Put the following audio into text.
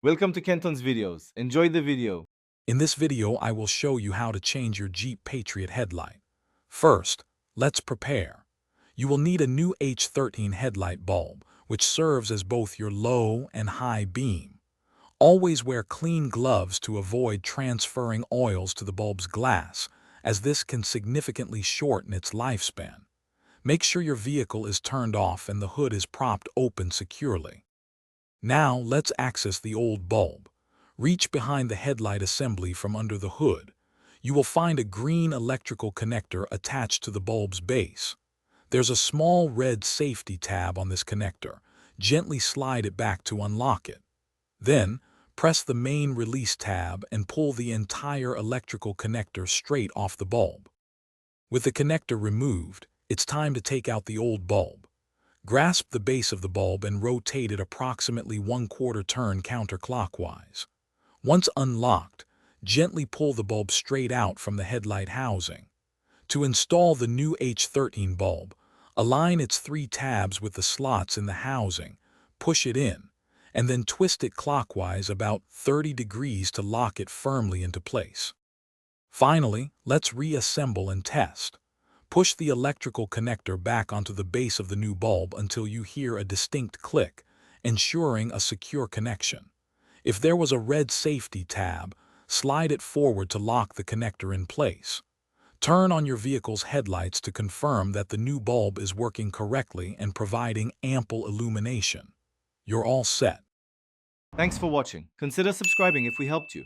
Welcome to Kenton's videos. Enjoy the video. In this video, I will show you how to change your Jeep Patriot headlight. First, let's prepare. You will need a new H13 headlight bulb, which serves as both your low and high beam. Always wear clean gloves to avoid transferring oils to the bulb's glass, as this can significantly shorten its lifespan. Make sure your vehicle is turned off and the hood is propped open securely. Now, let's access the old bulb. Reach behind the headlight assembly from under the hood. You will find a green electrical connector attached to the bulb's base. There's a small red safety tab on this connector. Gently slide it back to unlock it. Then, press the main release tab and pull the entire electrical connector straight off the bulb. With the connector removed, it's time to take out the old bulb. Grasp the base of the bulb and rotate it approximately 1/4 turn counterclockwise. Once unlocked, gently pull the bulb straight out from the headlight housing. To install the new H13 bulb, align its 3 tabs with the slots in the housing, push it in, and then twist it clockwise about 30 degrees to lock it firmly into place. Finally, let's reassemble and test. Push the electrical connector back onto the base of the new bulb until you hear a distinct click, ensuring a secure connection. If there was a red safety tab, slide it forward to lock the connector in place. Turn on your vehicle's headlights to confirm that the new bulb is working correctly and providing ample illumination. You're all set. Thanks for watching. Consider subscribing if we helped you.